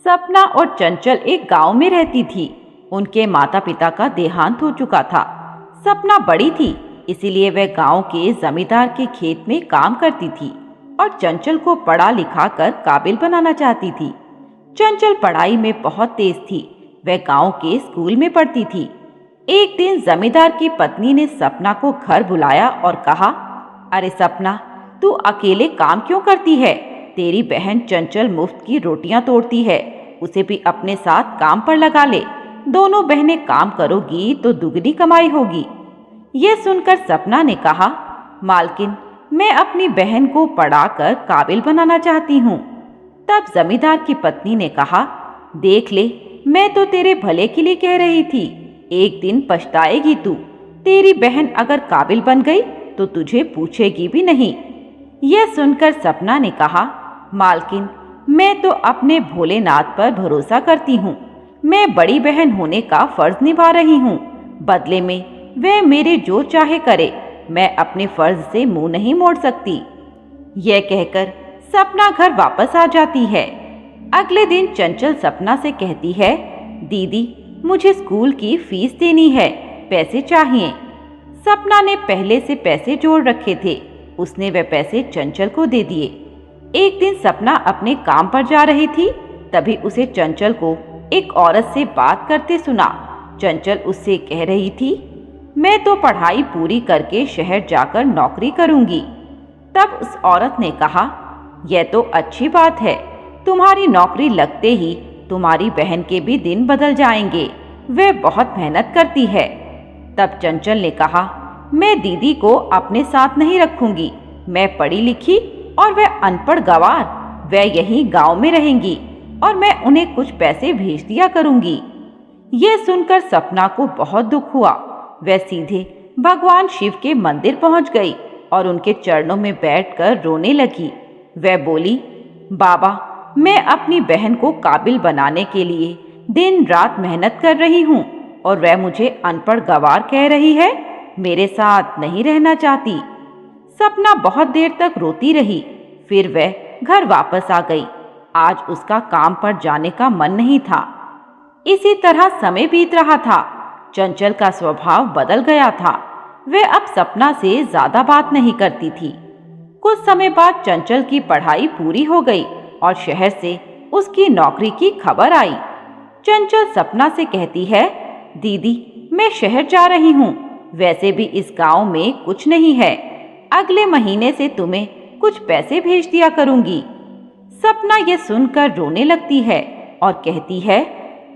सपना और चंचल एक गांव में रहती थी। उनके माता पिता का देहांत हो चुका था। सपना बड़ी थी, इसीलिए वह गांव के जमींदार के खेत में काम करती थी और चंचल को पढ़ा लिखा कर काबिल बनाना चाहती थी। चंचल पढ़ाई में बहुत तेज थी। वह गांव के स्कूल में पढ़ती थी। एक दिन जमींदार की पत्नी ने सपना को घर बुलाया और कहा, अरे सपना, तू अकेले काम क्यों करती है? तेरी बहन चंचल मुफ्त की रोटियां तोड़ती है, उसे भी अपने साथ काम पर लगा ले। दोनों बहनें काम करोगी तो दुगनी कमाई होगी। यह सुनकर सपना ने कहा, मालकिन, मैं अपनी बहन को पढ़ाकर काबिल बनाना चाहती हूँ। तब जमींदार की पत्नी ने कहा, देख ले, मैं तो तेरे भले के लिए कह रही थी। एक दिन पछताएगी तू। तेरी बहन अगर काबिल बन गई तो तुझे पूछेगी भी नहीं। यह सुनकर सपना ने कहा, मालकिन, मैं तो अपने भोलेनाथ पर भरोसा करती हूँ। मैं बड़ी बहन होने का फर्ज निभा रही हूँ। बदले में वह मेरे जो चाहे करे। मैं अपने फर्ज से मुंह नहीं मोड़ सकती। यह कहकर सपना घर वापस आ जाती है। अगले दिन चंचल सपना से कहती है, दीदी, मुझे स्कूल की फीस देनी है, पैसे चाहिए। सपना ने पहले से पैसे जोड़ रखे थे। उसने वह पैसे चंचल को दे दिए। एक दिन सपना अपने काम पर जा रही थी, तभी उसे चंचल को एक औरत से बात करते सुना। चंचल उससे कह रही थी, मैं तो पढ़ाई पूरी करके शहर जाकर नौकरी करूंगी। तब उस औरत ने कहा, यह तो अच्छी बात है। तुम्हारी नौकरी लगते ही तुम्हारी बहन के भी दिन बदल जाएंगे। वह बहुत मेहनत करती है। तब चंचल ने कहा, मैं दीदी को अपने साथ नहीं रखूंगी। मैं पढ़ी लिखी और वह अनपढ़ गंवार। वह यहीं गांव में रहेंगी और मैं उन्हें कुछ पैसे भेज दिया करूंगी। यह सुनकर सपना को बहुत दुख हुआ। वह सीधे भगवान शिव के मंदिर पहुंच गई और उनके चरणों में बैठकर रोने लगी। वह बोली, बाबा, मैं अपनी बहन को काबिल बनाने के लिए दिन रात मेहनत कर रही हूँ और वह मुझे अनपढ़ गंवार कह रही है, मेरे साथ नहीं रहना चाहती। सपना बहुत देर तक रोती रही। फिर वह घर वापस आ गई। आज उसका काम पर जाने का मन नहीं था। इसी तरह समय बीत रहा था। चंचल का स्वभाव बदल गया था। वह अब सपना से ज्यादा बात नहीं करती थी। कुछ समय बाद चंचल की पढ़ाई पूरी हो गई और शहर से उसकी नौकरी की खबर आई। चंचल सपना से कहती है, दीदी, मैं शहर जा रही हूँ। वैसे भी इस गांव में कुछ नहीं है। अगले महीने से तुम्हें कुछ पैसे भेज दिया करूंगी। सपना यह सुनकर रोने लगती है और कहती है,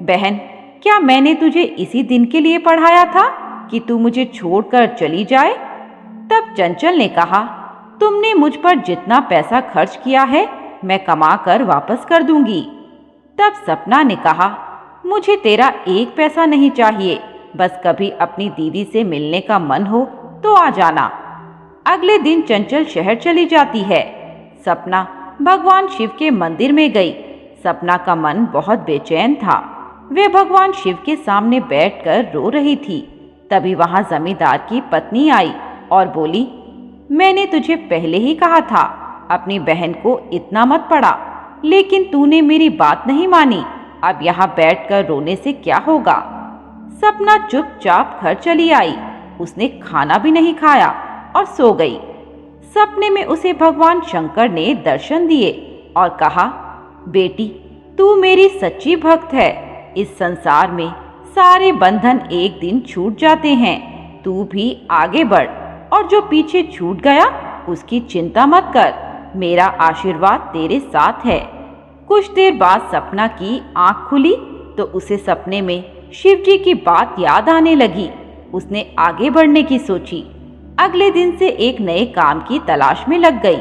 बहन, क्या मैंने तुझे इसी दिन के लिए पढ़ाया था कि तू मुझे छोड़कर चली जाए? तब चंचल ने कहा, तुमने मुझ पर जितना पैसा खर्च किया है मैं कमा कर वापस कर दूंगी। तब सपना ने कहा, मुझे तेरा एक पैसा नहीं चाहिए। बस कभी अपनी दीदी से मिलने का मन हो तो आ जाना। अगले दिन चंचल शहर चली जाती है। सपना भगवान शिव के मंदिर में गई। सपना का मन बहुत बेचैन था। वे भगवान शिव के सामने बैठकर रो रही थी। तभी वहां जमींदार की पत्नी आई और बोली, मैंने तुझे पहले ही कहा था अपनी बहन को इतना मत पढ़ा, लेकिन तूने मेरी बात नहीं मानी। अब यहाँ बैठकर रोने से क्या होगा? सपना चुपचाप घर चली आई। उसने खाना भी नहीं खाया और सो गई। सपने में उसे भगवान शंकर ने दर्शन दिए और कहा, बेटी, तू मेरी सच्ची भक्त है। इस संसार में सारे बंधन एक दिन छूट जाते हैं। तू भी आगे बढ़ और जो पीछे छूट गया उसकी चिंता मत कर। मेरा आशीर्वाद तेरे साथ है। कुछ देर बाद सपना की आंख खुली तो उसे सपने में शिव जी की बात याद आने लगी। उसने आगे बढ़ने की सोची। अगले दिन से एक नए काम की तलाश में लग गई।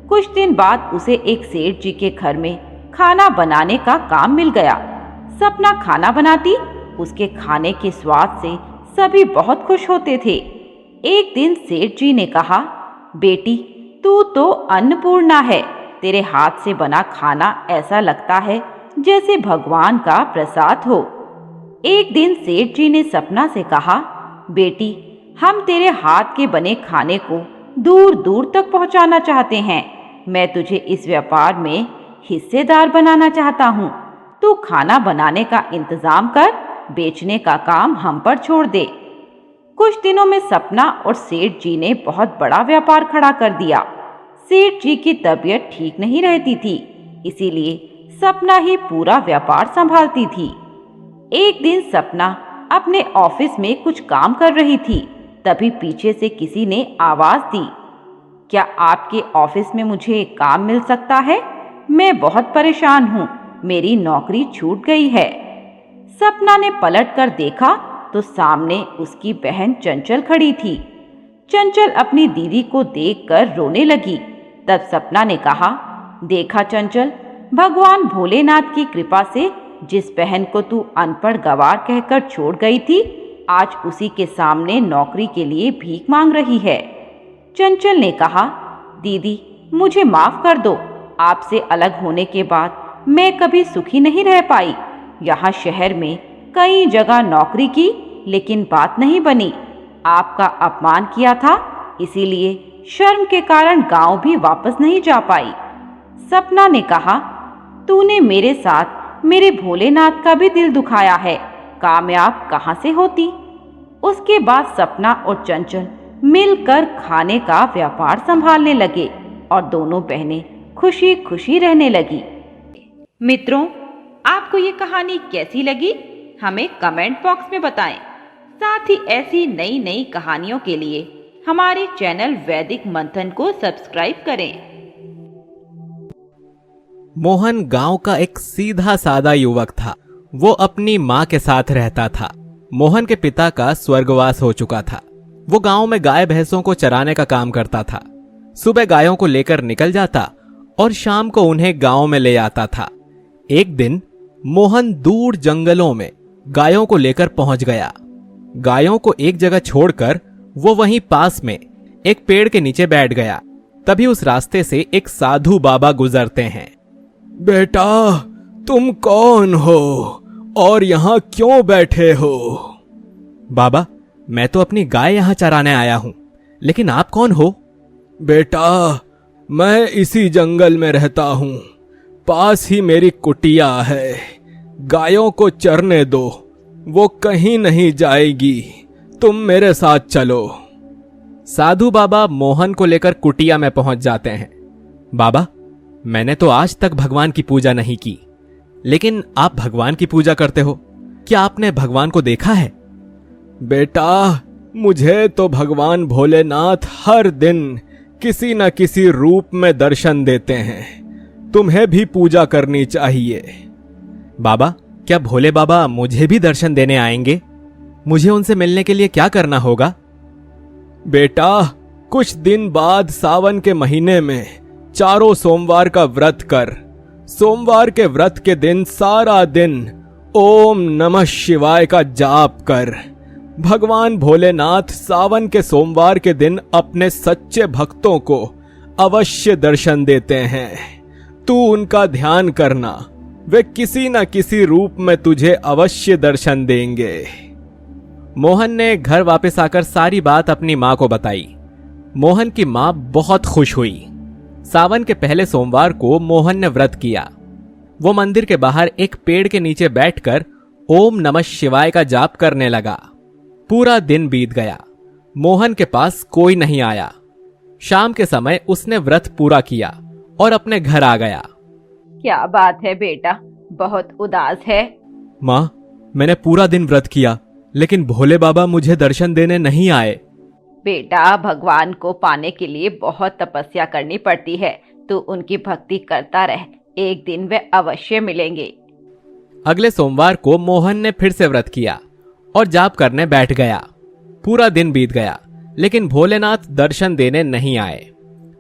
कुछ दिन बाद उसे एक सेठ जी के घर में खाना बनाने का काम मिल गया। सपना खाना बनाती। उसके खाने के स्वाद से सभी बहुत खुश होते थे। एक दिन सेठ जी ने कहा, बेटी, तू तो अन्नपूर्णा है। तेरे हाथ से बना खाना ऐसा लगता है जैसे भगवान का प्रसाद हो। एक दिन सेठ जी ने सपना से कहा, बेटी, हम तेरे हाथ के बने खाने को दूर दूर तक पहुंचाना चाहते हैं। मैं तुझे इस व्यापार में हिस्सेदार बनाना चाहता हूँ। तू खाना बनाने का इंतजाम कर, बेचने का काम हम पर छोड़ दे। कुछ दिनों में सपना और सेठ जी ने बहुत बड़ा व्यापार खड़ा कर दिया। सेठ जी की तबीयत ठीक नहीं रहती थी, इसीलिए सपना ही पूरा व्यापार संभालती थी। एक दिन सपना अपने ऑफिस में कुछ काम कर रही थी, तभी पीछे से किसी ने आवाज दी, क्या आपके ऑफिस में मुझे काम मिल सकता है? मैं बहुत परेशान हूँ, मेरी नौकरी छूट गई है। सपना ने पलट कर देखा तो सामने उसकी बहन चंचल खड़ी थी। चंचल अपनी दीदी को देखकर रोने लगी। तब सपना ने कहा, देखा चंचल, भगवान भोलेनाथ की कृपा से जिस बहन को तू अनपढ़ गंवार कहकर छोड़ गई थी, आज उसी के सामने नौकरी के लिए भीख मांग रही है। चंचल ने कहा, दीदी मुझे माफ कर दो, आपसे अलग होने के बाद मैं कभी सुखी नहीं रह पाई। यहाँ शहर में कई जगह नौकरी की, लेकिन बात नहीं बनी। आपका अपमान किया था, इसीलिए शर्म के कारण गांव भी वापस नहीं जा पाई। सपना ने कहा, तूने मेरे साथ मेरे भोलेनाथ का भी दिल दुखाया है, कामयाब कहाँ से होती। उसके बाद सपना और चंचल मिलकर खाने का व्यापार संभालने लगे और दोनों बहनें खुशी खुशी रहने लगी। मित्रों, आपको ये कहानी कैसी लगी हमें कमेंट बॉक्स में बताएं। साथ ही ऐसी नई नई कहानियों के लिए हमारे चैनल वैदिक मंथन को सब्सक्राइब करें। मोहन गांव का एक सीधा सादा युवक था। वो अपनी माँ के साथ रहता था। मोहन के पिता का स्वर्गवास हो चुका था। वो गांव में गाय भैंसों को चराने का काम करता था। सुबह गायों को लेकर निकल जाता और शाम को उन्हें गांव में ले आता था। एक दिन मोहन दूर जंगलों में गायों को लेकर पहुंच गया। गायों को एक जगह छोड़कर वो वहीं पास में एक पेड़ के नीचे बैठ गया। तभी उस रास्ते से एक साधु बाबा गुजरते हैं। बेटा, तुम कौन हो और यहाँ क्यों बैठे हो? बाबा, मैं तो अपनी गाय यहाँ चराने आया हूं, लेकिन आप कौन हो? बेटा, मैं इसी जंगल में रहता हूं, पास ही मेरी कुटिया है। गायों को चरने दो, वो कहीं नहीं जाएगी, तुम मेरे साथ चलो। साधु बाबा मोहन को लेकर कुटिया में पहुंच जाते हैं। बाबा, मैंने तो आज तक भगवान की पूजा नहीं की, लेकिन आप भगवान की पूजा करते हो, क्या आपने भगवान को देखा है? बेटा, मुझे तो भगवान भोलेनाथ हर दिन किसी न किसी रूप में दर्शन देते हैं, तुम्हें भी पूजा करनी चाहिए। बाबा, क्या भोले बाबा मुझे भी दर्शन देने आएंगे? मुझे उनसे मिलने के लिए क्या करना होगा? बेटा, कुछ दिन बाद सावन के महीने में चारों सोमवार का व्रत कर। सोमवार के व्रत के दिन सारा दिन ओम नमः शिवाय का जाप कर। भगवान भोलेनाथ सावन के सोमवार के दिन अपने सच्चे भक्तों को अवश्य दर्शन देते हैं। तू उनका ध्यान करना, वे किसी न किसी रूप में तुझे अवश्य दर्शन देंगे। मोहन ने घर वापस आकर सारी बात अपनी मां को बताई। मोहन की मां बहुत खुश हुई। सावन के पहले सोमवार को मोहन ने व्रत किया। वो मंदिर के बाहर एक पेड़ के नीचे बैठकर ओम नमः शिवाय का जाप करने लगा। पूरा दिन बीत गया, मोहन के पास कोई नहीं आया। शाम के समय उसने व्रत पूरा किया और अपने घर आ गया। क्या बात है बेटा, बहुत उदास है? माँ, मैंने पूरा दिन व्रत किया, लेकिन भोले बाबा मुझे दर्शन देने नहीं आए। बेटा, भगवान को पाने के लिए बहुत तपस्या करनी पड़ती है। तू उनकी भक्ति करता रह, एक दिन वे अवश्य मिलेंगे। अगले सोमवार को मोहन ने फिर से व्रत किया और जाप करने बैठ गया। पूरा दिन बीत गया, लेकिन भोलेनाथ दर्शन देने नहीं आए।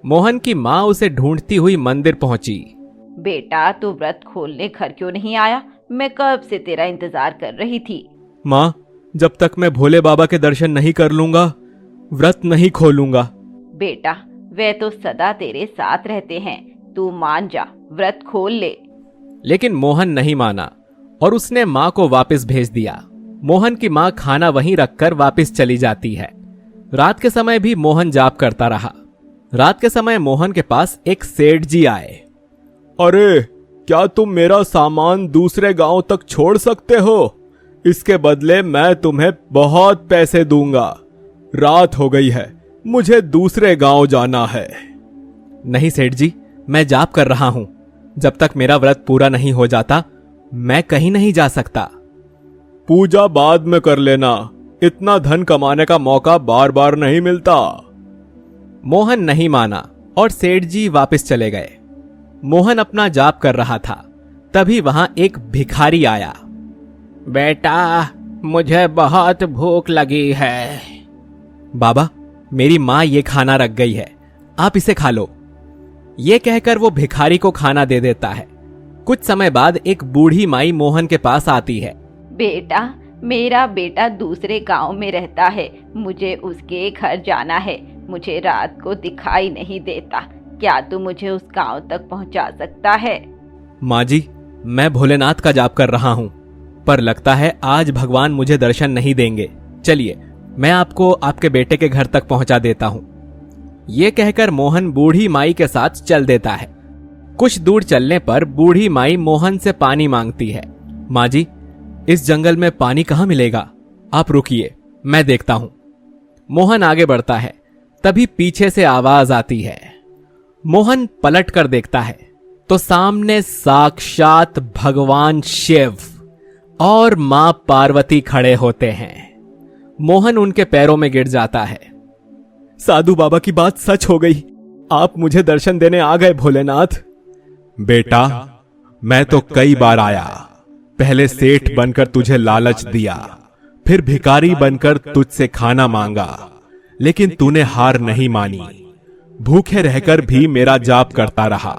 मोहन की माँ उसे ढूंढती हुई मंदिर पहुंची। बेटा, तू व्रत खोलने घर क्यों नहीं आया? मैं कब से तेरा इंतजार कर रही थी। माँ, जब तक मैं भोले बाबा के दर्शन नहीं कर लूंगा, व्रत नहीं खोलूंगा। बेटा, वे तो सदा तेरे साथ रहते हैं, तू मान जा, व्रत खोल ले। लेकिन मोहन नहीं माना और उसने माँ को वापस भेज दिया। मोहन की माँ खाना वहीं रखकर वापस चली जाती है। रात के समय भी मोहन जाप करता रहा। रात के समय मोहन के पास एक सेठ जी आए। अरे क्या तुम मेरा सामान दूसरे गांव तक छोड़ सकते हो? इसके बदले मैं तुम्हें बहुत पैसे दूंगा। रात हो गई है, मुझे दूसरे गांव जाना है। नहीं सेठ जी, मैं जाप कर रहा हूं। जब तक मेरा व्रत पूरा नहीं हो जाता मैं कहीं नहीं जा सकता। पूजा बाद में कर लेना, इतना धन कमाने का मौका बार बार नहीं मिलता। मोहन नहीं माना और सेठ जी वापस चले गए। मोहन अपना जाप कर रहा था, तभी वहां एक भिखारी आया। बेटा, मुझे बहुत भूख लगी है। बाबा, मेरी माँ ये खाना रख गई है, आप इसे खा लो। ये कहकर वो भिखारी को खाना दे देता है। कुछ समय बाद एक बूढ़ी माई मोहन के पास आती है। बेटा, मेरा बेटा दूसरे गांव में रहता है, मुझे उसके घर जाना है। मुझे रात को दिखाई नहीं देता, क्या तू मुझे उस गांव तक पहुंचा सकता है? माँ जी, मैं भोलेनाथ का जाप कर रहा हूँ, पर लगता है आज भगवान मुझे दर्शन नहीं देंगे। चलिए, मैं आपको आपके बेटे के घर तक पहुंचा देता हूँ। ये कहकर मोहन बूढ़ी माई के साथ चल देता है। कुछ दूर चलने पर बूढ़ी माई मोहन से पानी मांगती है। माँ जी, इस जंगल में पानी कहाँ मिलेगा? आप रुकिए, मैं देखता हूं। मोहन आगे बढ़ता है, तभी पीछे से आवाज आती है। मोहन पलट कर देखता है तो सामने साक्षात भगवान शिव और मां पार्वती खड़े होते हैं। मोहन उनके पैरों में गिर जाता है। साधु बाबा की बात सच हो गई, आप मुझे दर्शन देने आ गए भोलेनाथ। बेटा, मैं तो कई बार आया। पहले सेठ बनकर तुझे लालच दिया, फिर भिखारी बनकर तुझसे खाना मांगा, लेकिन तूने हार नहीं मानी। भूखे रहकर भी मेरा जाप करता रहा।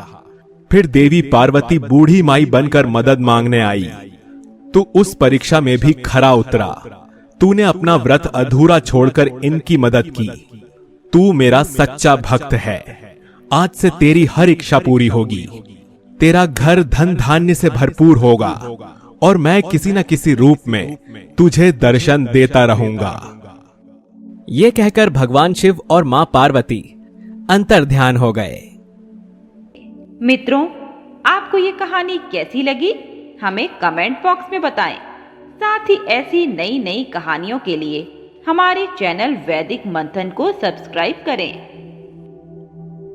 फिर देवी पार्वती बूढ़ी माई बनकर मदद मांगने आई। तू उस परीक्षा में भी खरा उतरा। तूने अपना व्रत अधूरा छोड़कर इनकी मदद की। तू मेरा सच्चा भक्त है। आज से तेरी हर इच्छा पूरी होगी। तेरा घर धन धान्य से भरपूर होगा और मैं किसी न किसी रूप में तुझे दर्शन देता रहूंगा। ये कहकर भगवान शिव और मां पार्वती अंतर्ध्यान हो गए। मित्रों, आपको ये कहानी कैसी लगी हमें कमेंट बॉक्स में बताएं। साथ ही ऐसी नई नई कहानियों के लिए हमारे चैनल वैदिक मंथन को सब्सक्राइब करें।